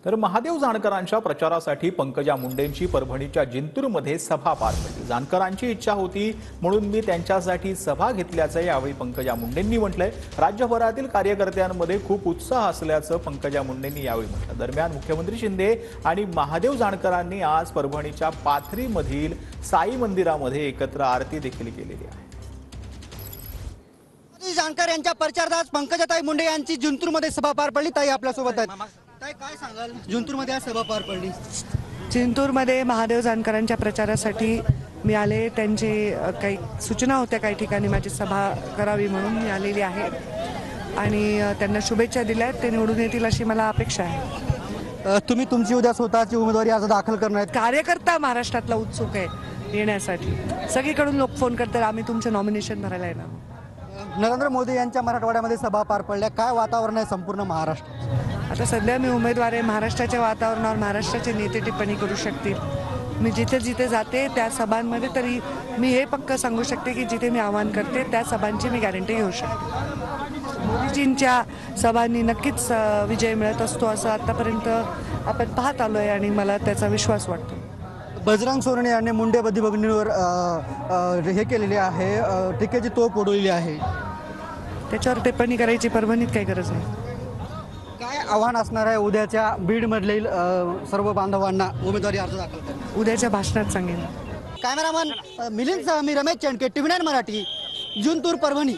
तर महादेव जानकरांच्या प्रचारासाठी पंकजा मुंडेंची परभणीच्या जिंतूरमध्ये सभा पार पडली। जानकरांची इच्छा होती म्हणून मी त्यांच्यासाठी सभा घेतल्याचं यावेळी पंकजा मुंडेंनी म्हटलंय। राज्यभरातील कार्यकर्त्यांमध्ये खूप उत्साह असल्याचं पंकजा मुंडेंनी यावेळी म्हटलं। दरम्यान मुख्यमंत्री शिंदे आणि महादेव जानकरांनी आज परभणीच्या पाथरीमधील साई मंदिरामध्ये एकत्र आरती देखील केलेली आहे। जानकर यांच्या प्रचारात पंकजाताई मुंडे यांची जिंतूरमध्ये सभा पार पडली। ताई आपल्या सोबत आहेत। ताई काय सांगाल, जिंतूरमध्ये आज सभा पार पडली। जिंतूरमध्ये महादेव जानकरांच्या प्रचारासाठी मी आले। त्यांची काही सूचना होत्या, काही ठिकाणी माझी सभा करावी म्हणून मी आलेली आहे आणि त्यांना शुभेच्छा दिल्या। ते निवडून येतील अशी मला अपेक्षा आहे। तुम्ही तुमची उद्या स्वतःची उमेदवारी आज दाखल करणार आहेत। कार्यकर्ता महाराष्ट्रातला उत्सुक आहे येण्यासाठी। सगळीकडून लोक फोन करतात, आम्ही तुमचं नॉमिनेशन भरायला येणार। नरेंद्र मोदी यांच्या मराठवाड्यामध्ये सभा पार पडल्या, काय वातावरण आहे संपूर्ण महाराष्ट्र? आता सध्या मी उमेदवार आहे। महाराष्ट्राच्या वातावरणावर महाराष्ट्राचे नेते टिप्पणी करू शकतील। मी जिथे जिथे जाते त्या सभांमध्ये तरी मी हे पक्क सांगू शकते की जिथे मी आवाहन करते त्या सभांची मी गॅरंटी घेऊ शकते। मोदीजींच्या सभांनी नक्कीच विजय मिळत असतो असं आतापर्यंत आपण पाहत आलो आहे आणि मला त्याचा विश्वास वाटतो। बजरंग सोनवणे यांनी मुंडे बंधूभगिनीवर हे केलेले आहे, टीकेची तोफ उडवलेली आहे। त्याच्यावर टिप्पणी करायची परभणीत काही गरज नाही। काय आव्हान असणार आहे उद्याच्या बीडमधील सर्व बांधवांना उमेदवारी अर्ज दाखल करण्यास? उद्याच्या भाषणात सांगेन। कॅमेरामन मिलिंद सह मी रमेश चंडके, TV9 मराठी, जिंतूर परभणी।